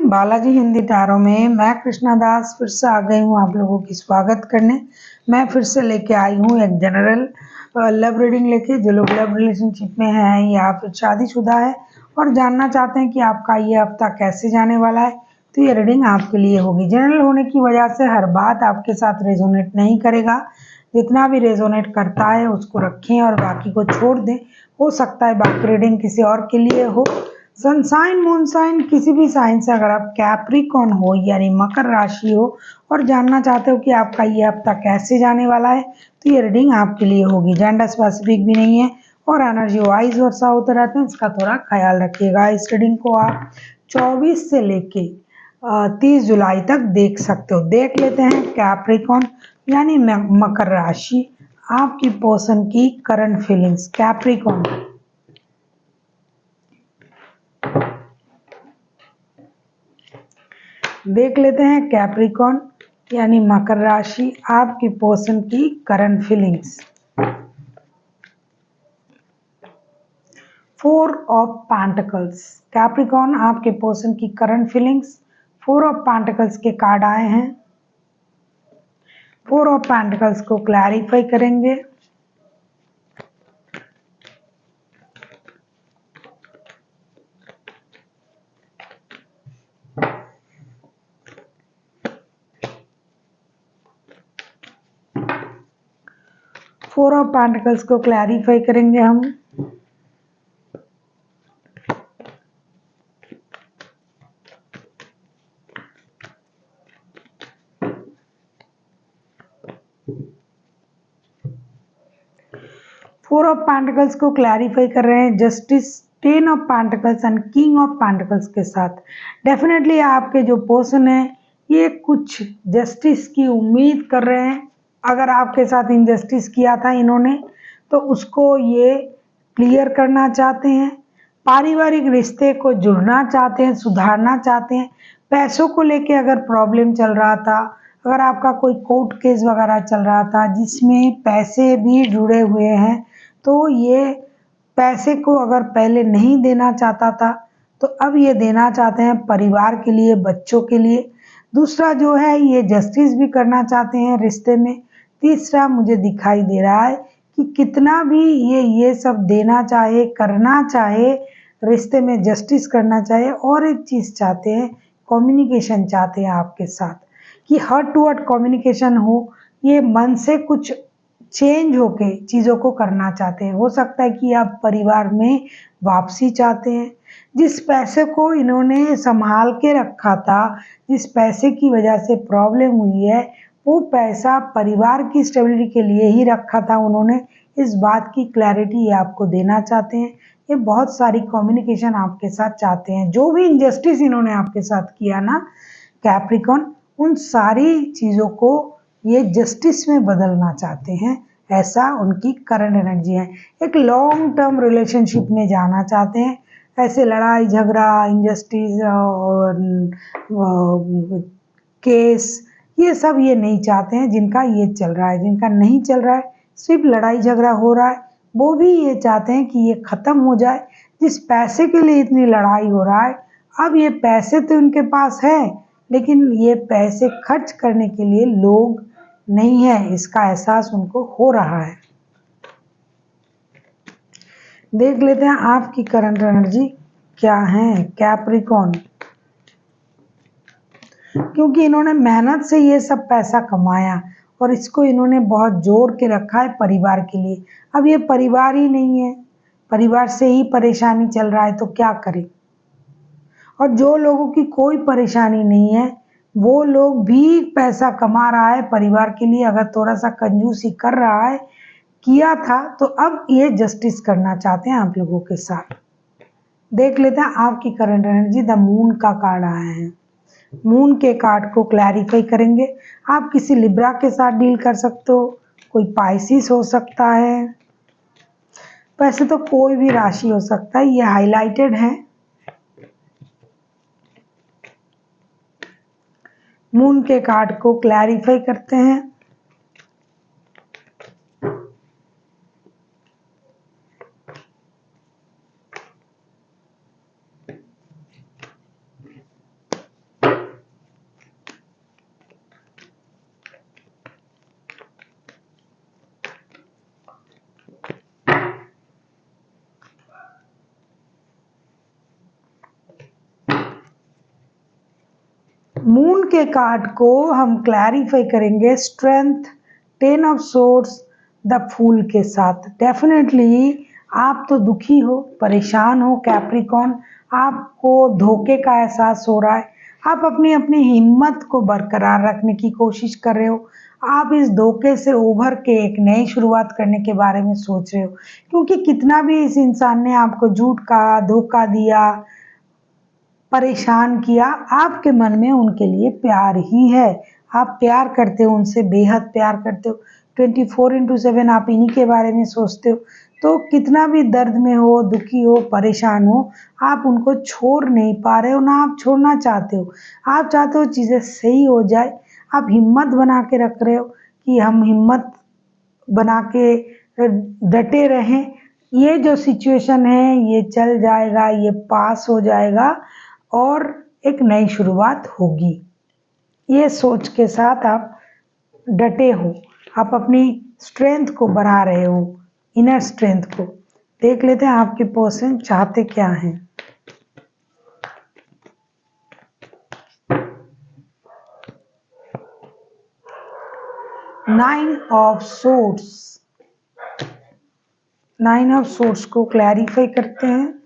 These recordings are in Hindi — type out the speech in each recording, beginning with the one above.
बालाजी हिंदी टैरो में मैं कृष्णा दास फिर से आ गई हूँ आप लोगों की स्वागत करने। मैं फिर से लेके आई हूँ एक जनरल लव रीडिंग लेके। जो लोग लव रिलेशनशिप में हैं या फिर शादीशुदा है और जानना चाहते हैं कि आपका ये हफ्ता कैसे जाने वाला है, तो ये रीडिंग आपके लिए होगी। जनरल होने की वजह से हर बात आपके साथ रेजोनेट नहीं करेगा। जितना भी रेजोनेट करता है उसको रखें और बाकी को छोड़ दें। हो सकता है बाकी रीडिंग किसी और के लिए हो। सनसाइन मूनसाइन किसी भी साइन से अगर आप कैप्रिकॉन हो यानी मकर राशि हो और जानना चाहते हो कि आपका ये हफ्ता कैसे जाने वाला है, तो ये रीडिंग आपके लिए होगी। जेंडर स्पेसिफिक भी नहीं है और एनर्जी वाइज वर्षा होते रहते हैं, इसका थोड़ा ख्याल रखिएगा। इस रीडिंग को आप 24 से लेके 30 जुलाई तक देख सकते हो। देख लेते हैं कैप्रिकॉन यानी मकर राशि, आपकी पर्सन की करंट फीलिंग्स। कैप्रिकॉन देख लेते हैं कैप्रिकॉन यानी मकर राशि, आपकी पर्सन की current feelings. 4 of pentacles. Capricorn आपके पर्सन की करंट फीलिंग्स। 4 ऑफ पेंटिकल्स के कार्ड आए हैं। 4 ऑफ पेंटिकल्स को क्लैरिफाई करेंगे। फोर ऑफ पेंटिकल्स को क्लैरिफाई करेंगे हम। फोर ऑफ पेंटिकल्स को क्लैरिफाई कर रहे हैं justice, 10 of pentacles and king of pentacles के साथ। डेफिनेटली आपके जो पर्सन है ये कुछ जस्टिस की उम्मीद कर रहे हैं। अगर आपके साथ इनजस्टिस किया था इन्होंने तो उसको ये क्लियर करना चाहते हैं। पारिवारिक रिश्ते को जुड़ना चाहते हैं, सुधारना चाहते हैं। पैसों को लेके अगर प्रॉब्लम चल रहा था, अगर आपका कोई कोर्ट केस वगैरह चल रहा था जिसमें पैसे भी जुड़े हुए हैं, तो ये पैसे को अगर पहले नहीं देना चाहता था तो अब ये देना चाहते हैं परिवार के लिए, बच्चों के लिए। दूसरा जो है ये जस्टिस भी करना चाहते हैं रिश्ते में। तीसरा मुझे दिखाई दे रहा है कि कितना भी ये सब देना चाहे, करना चाहे, रिश्ते में जस्टिस करना चाहे, और एक चीज़ चाहते हैं, कम्युनिकेशन चाहते हैं आपके साथ कि हार्ट टू हार्ट कम्युनिकेशन हो। ये मन से कुछ चेंज होके चीज़ों को करना चाहते हैं। हो सकता है कि आप परिवार में वापसी चाहते हैं। जिस पैसे को इन्होंने संभाल के रखा था, जिस पैसे की वजह से प्रॉब्लम हुई है, वो पैसा परिवार की स्टेबिलिटी के लिए ही रखा था उन्होंने। इस बात की क्लैरिटी ये आपको देना चाहते हैं। ये बहुत सारी कम्युनिकेशन आपके साथ चाहते हैं। जो भी इनजस्टिस इन्होंने आपके साथ किया ना कैप्रिकॉन, उन सारी चीज़ों को ये जस्टिस में बदलना चाहते हैं। ऐसा उनकी करंट एनर्जी है। एक लॉन्ग टर्म रिलेशनशिप में जाना चाहते हैं। ऐसे लड़ाई झगड़ा, इनजस्टिस और केस, ये सब ये नहीं चाहते हैं। जिनका ये चल रहा है, जिनका नहीं चल रहा है, सिर्फ लड़ाई झगड़ा हो रहा है, वो भी ये चाहते हैं कि ये ख़त्म हो जाए। जिस पैसे के लिए इतनी लड़ाई हो रहा है, अब ये पैसे तो इनके पास है लेकिन ये पैसे खर्च करने के लिए लोग नहीं है, इसका एहसास उनको हो रहा है। देख लेते हैं आपकी करंट एनर्जी क्या है कैप्रिकॉन। क्योंकि इन्होंने मेहनत से ये सब पैसा कमाया और इसको इन्होंने बहुत जोड़ के रखा है परिवार के लिए। अब ये परिवार ही नहीं है, परिवार से ही परेशानी चल रहा है, तो क्या करें। और जो लोगों की कोई परेशानी नहीं है वो लोग भी पैसा कमा रहा है परिवार के लिए। अगर थोड़ा सा कंजूसी कर रहा है, किया था, तो अब ये जस्टिस करना चाहते हैं आप लोगों के साथ। देख लेते हैं आपकी करंट एनर्जी। द मून का कार्ड आया है। मून के कार्ड को क्लैरिफाई करेंगे। आप किसी लिब्रा के साथ डील कर सकते हो, कोई पाइसिस हो सकता है, वैसे तो कोई भी राशि हो सकता है। ये हाईलाइटेड है। मून के कार्ड को क्लैरिफाई करते हैं। मून के कार्ड को हम क्लैरिफाई करेंगे strength, 10 of swords, the fool के साथ। डेफिनेटली आप तो दुखी हो, परेशान हो कैप्रिकॉर्न, आपको धोखे का एहसास हो रहा है। आप अपनी अपनी हिम्मत को बरकरार रखने की कोशिश कर रहे हो। आप इस धोखे से उभर के एक नई शुरुआत करने के बारे में सोच रहे हो, क्योंकि कितना भी इस इंसान ने आपको झूठ कहा, धोखा दिया, परेशान किया, आपके मन में उनके लिए प्यार ही है। आप प्यार करते हो उनसे, बेहद प्यार करते हो। 24/7 आप इन्हीं के बारे में सोचते हो। तो कितना भी दर्द में हो, दुखी हो, परेशान हो, आप उनको छोड़ नहीं पा रहे हो, ना आप छोड़ना चाहते हो। आप चाहते हो चीज़ें सही हो जाए। आप हिम्मत बना के रख रहे हो कि हम हिम्मत बना के डटे रहें। ये जो सिचुएशन है ये चल जाएगा, ये पास हो जाएगा और एक नई शुरुआत होगी। ये सोच के साथ आप डटे हो, आप अपनी स्ट्रेंथ को बढ़ा रहे हो, इनर स्ट्रेंथ को। देख लेते हैं आपके पर्सन चाहते क्या हैं। 9 ऑफ सोर्ड्स, 9 ऑफ सोर्ड्स को क्लैरिफाई करते हैं।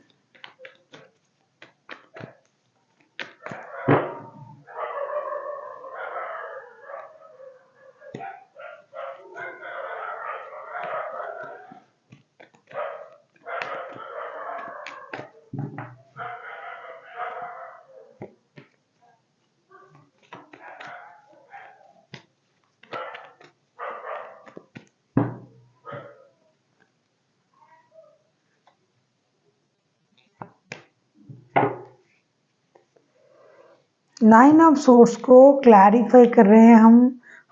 नाइन ऑफ सोर्स को क्लैरिफाई कर रहे हैं हम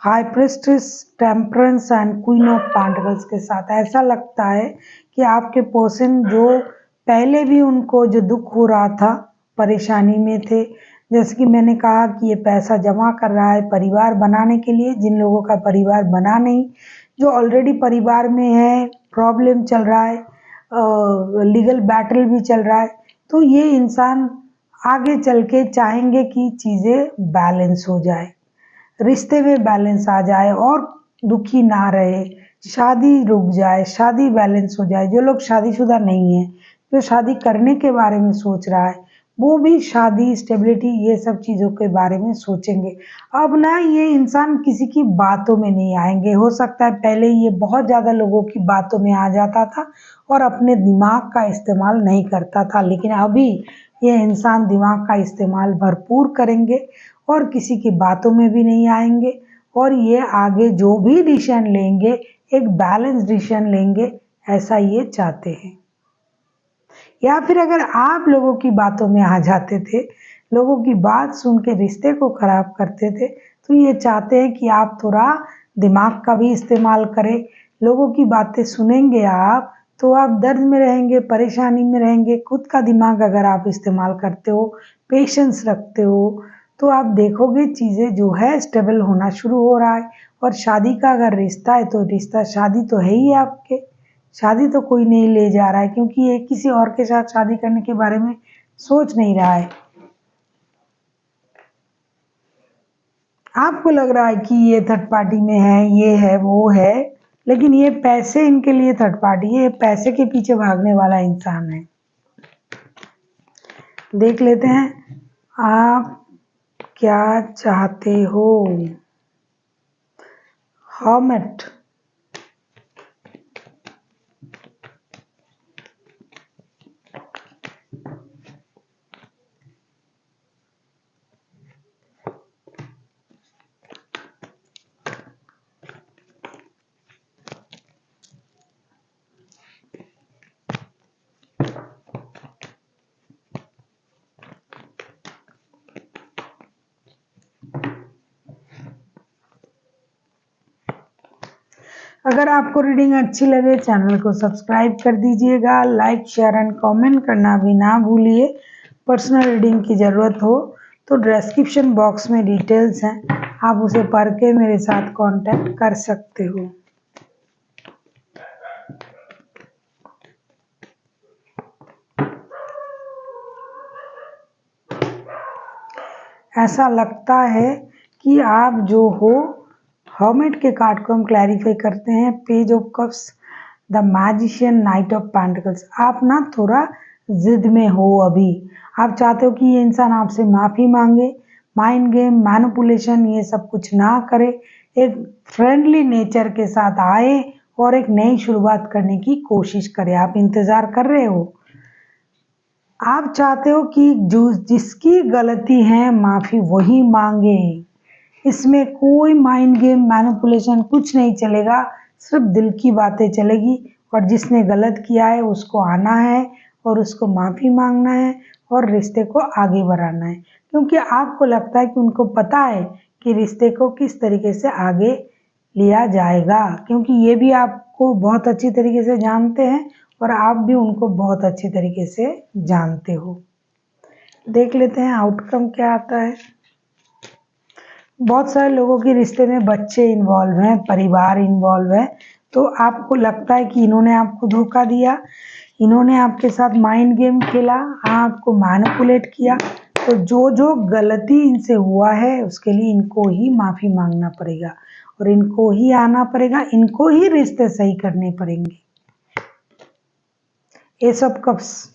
high priestess, temperance and queen of pentacles के साथ। ऐसा लगता है कि आपके पर्सन जो पहले भी उनको जो दुख हो रहा था, परेशानी में थे, जैसे कि मैंने कहा कि ये पैसा जमा कर रहा है परिवार बनाने के लिए। जिन लोगों का परिवार बना नहीं, जो ऑलरेडी परिवार में है, प्रॉब्लम चल रहा है, लीगल बैटल भी चल रहा है, तो ये इंसान आगे चल के चाहेंगे कि चीज़ें बैलेंस हो जाए, रिश्ते में बैलेंस आ जाए और दुखी ना रहे, शादी रुक जाए, शादी बैलेंस हो जाए। जो लोग शादीशुदा नहीं है, जो शादी करने के बारे में सोच रहा है, वो भी शादी, स्टेबिलिटी, ये सब चीज़ों के बारे में सोचेंगे। अब ना ये इंसान किसी की बातों में नहीं आएंगे। हो सकता है पहले ये बहुत ज़्यादा लोगों की बातों में आ जाता था और अपने दिमाग का इस्तेमाल नहीं करता था, लेकिन अभी ये इंसान दिमाग का इस्तेमाल भरपूर करेंगे और किसी की बातों में भी नहीं आएंगे। और ये आगे जो भी डिसीजन लेंगे, एक बैलेंस डिसीजन लेंगे, ऐसा ये चाहते हैं। या फिर अगर आप लोगों की बातों में आ जाते थे, लोगों की बात सुन के रिश्ते को खराब करते थे, तो ये चाहते हैं कि आप थोड़ा दिमाग का भी इस्तेमाल करें। लोगों की बातें सुनेंगे आप, तो आप दर्द में रहेंगे, परेशानी में रहेंगे। खुद का दिमाग अगर आप इस्तेमाल करते हो, पेशेंस रखते हो, तो आप देखोगे चीज़ें जो है स्टेबल होना शुरू हो रहा है। और शादी का अगर रिश्ता है, तो रिश्ता, शादी तो है ही आपके, शादी तो कोई नहीं ले जा रहा है, क्योंकि ये किसी और के साथ शादी करने के बारे में सोच नहीं रहा है। आपको लग रहा है कि ये थर्ड पार्टी में है, ये है, वो है, लेकिन ये पैसे इनके लिए थर्ड पार्टी है। ये पैसे के पीछे भागने वाला इंसान है। देख लेते हैं आप क्या चाहते हो। हर्मिट, अगर आपको रीडिंग अच्छी लगे चैनल को सब्सक्राइब कर दीजिएगा, लाइक, शेयर एंड कमेंट करना भी ना भूलिए। पर्सनल रीडिंग की ज़रूरत हो तो डिस्क्रिप्शन बॉक्स में डिटेल्स हैं, आप उसे पढ़ के मेरे साथ कांटेक्ट कर सकते हो। ऐसा लगता है कि आप जो हो, हर्मिट के कार्ड को हम क्लैरिफाई करते हैं। Page of cups, the magician, night of pentacles. आप ना थोड़ा जिद में हो अभी, आप चाहते हो कि ये इंसान आपसे माफ़ी मांगे, माइंड गेम, मैनिपुलेशन ये सब कुछ ना करे, एक फ्रेंडली नेचर के साथ आए और एक नई शुरुआत करने की कोशिश करे। आप इंतज़ार कर रहे हो, आप चाहते हो कि जो जिसकी गलती है माफ़ी वही मांगे। इसमें कोई माइंड गेम, मैनिपुलेशन कुछ नहीं चलेगा, सिर्फ दिल की बातें चलेगी। और जिसने गलत किया है उसको आना है और उसको माफ़ी मांगना है और रिश्ते को आगे बढ़ाना है, क्योंकि आपको लगता है कि उनको पता है कि रिश्ते को किस तरीके से आगे लिया जाएगा, क्योंकि ये भी आपको बहुत अच्छी तरीके से जानते हैं और आप भी उनको बहुत अच्छी तरीके से जानते हो। देख लेते हैं आउटकम क्या आता है। बहुत सारे लोगों के रिश्ते में बच्चे इन्वॉल्व हैं, परिवार इन्वॉल्व है, तो आपको लगता है कि इन्होंने आपको धोखा दिया, इन्होंने आपके साथ माइंड गेम खेला, आपको मैनिपुलेट किया। तो जो जो गलती इनसे हुआ है उसके लिए इनको ही माफ़ी मांगना पड़ेगा और इनको ही आना पड़ेगा, इनको ही रिश्ते सही करने पड़ेंगे। S of cups,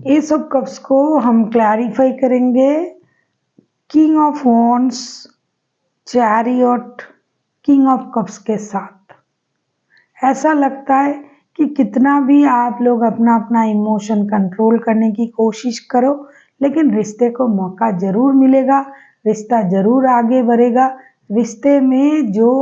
S of cups को हम क्लैरिफाई करेंगे king of wands, chariot, king of cups के साथ। ऐसा लगता है कि कितना भी आप लोग अपना अपना इमोशन कंट्रोल करने की कोशिश करो, लेकिन रिश्ते को मौका ज़रूर मिलेगा, रिश्ता ज़रूर आगे बढ़ेगा। रिश्ते में जो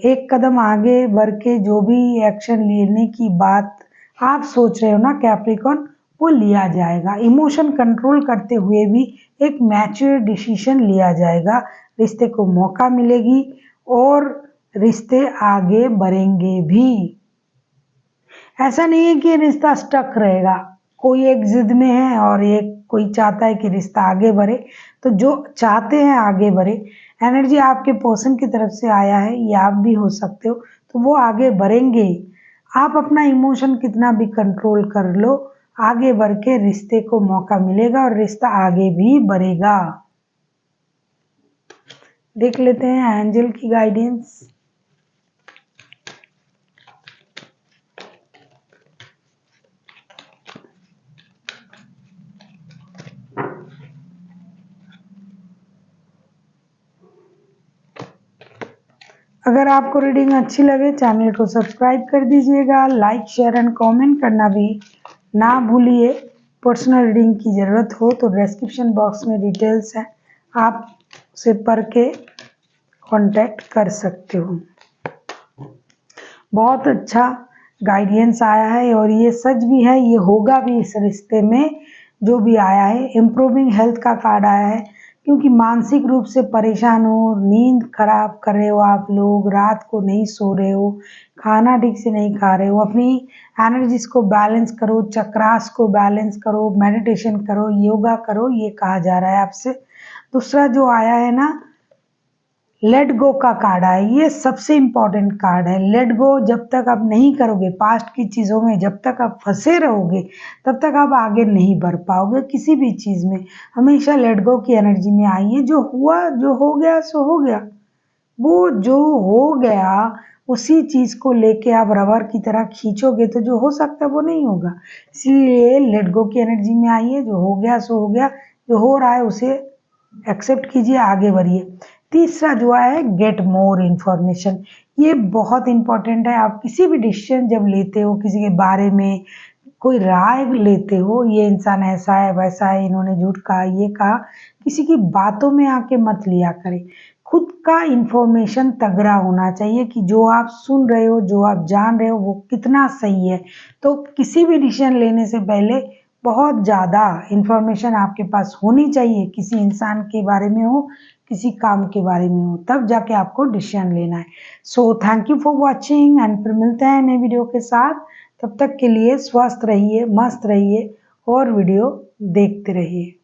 एक कदम आगे बढ़ के जो भी एक्शन लेने की बात आप सोच रहे हो ना कैप्रिकॉर्न, वो लिया जाएगा। इमोशन कंट्रोल करते हुए भी एक मैच्योर डिसीजन लिया जाएगा, रिश्ते को मौका मिलेगी और रिश्ते आगे बढ़ेंगे भी। ऐसा नहीं है कि रिश्ता स्टक रहेगा, कोई एक जिद में है और एक कोई चाहता है कि रिश्ता आगे बढ़े। तो जो चाहते हैं आगे बढ़े, एनर्जी आपके पर्सन की तरफ से आया है, ये आप भी हो सकते हो, तो वो आगे बढ़ेंगे। आप अपना इमोशन कितना भी कंट्रोल कर लो, आगे बढ़ के रिश्ते को मौका मिलेगा और रिश्ता आगे भी बढ़ेगा। देख लेते हैं एंजल की गाइडेंस। अगर आपको रीडिंग अच्छी लगे चैनल को सब्सक्राइब कर दीजिएगा, लाइक शेयर एंड कमेंट करना भी ना भूलिए। पर्सनल रीडिंग की ज़रूरत हो तो डिस्क्रिप्शन बॉक्स में डिटेल्स हैं, आप उसे पढ़ के कांटेक्ट कर सकते हो। बहुत अच्छा गाइडेंस आया है और ये सच भी है, ये होगा भी इस रिश्ते में जो भी आया है। इम्प्रूविंग हेल्थ का कार्ड आया है, क्योंकि मानसिक रूप से परेशान हो, नींद खराब कर रहे हो, आप लोग रात को नहीं सो रहे हो, खाना ठीक से नहीं खा रहे हो, अपनी एनर्जीज को बैलेंस करो, चक्रास को बैलेंस करो, मेडिटेशन करो, योगा करो, ये कहा जा रहा है आपसे। दूसरा जो आया है ना, लेट गो का कार्ड है, ये सबसे इम्पॉर्टेंट कार्ड है। लेट गो जब तक आप नहीं करोगे, पास्ट की चीज़ों में जब तक आप फंसे रहोगे तब तक आप आगे नहीं बढ़ पाओगे किसी भी चीज़ में। हमेशा लेट गो की एनर्जी में आइए, जो हुआ जो हो गया सो हो गया, वो जो हो गया उसी चीज़ को लेके आप रबर की तरह खींचोगे तो जो हो सकता है वो नहीं होगा। इसलिए लेट गो की एनर्जी में आइए, जो हो गया सो हो गया, जो हो रहा है उसे एक्सेप्ट कीजिए, आगे बढ़िए। तीसरा जो है गेट मोर इन्फॉर्मेशन, ये बहुत इंपॉर्टेंट है। आप किसी भी डिसीजन जब लेते हो, किसी के बारे में कोई राय लेते हो, ये इंसान ऐसा है वैसा है, इन्होंने झूठ कहा ये कहा, किसी की बातों में आके मत लिया करें। खुद का इन्फॉर्मेशन तगड़ा होना चाहिए कि जो आप सुन रहे हो, जो आप जान रहे हो वो कितना सही है। तो किसी भी डिसीजन लेने से पहले बहुत ज़्यादा इन्फॉर्मेशन आपके पास होनी चाहिए, किसी इंसान के बारे में हो, किसी काम के बारे में हो, तब जाके आपको डिसीजन लेना है। So thank you for watching and फिर मिलते हैं नए वीडियो के साथ। तब तक के लिए स्वस्थ रहिए, मस्त रहिए और वीडियो देखते रहिए।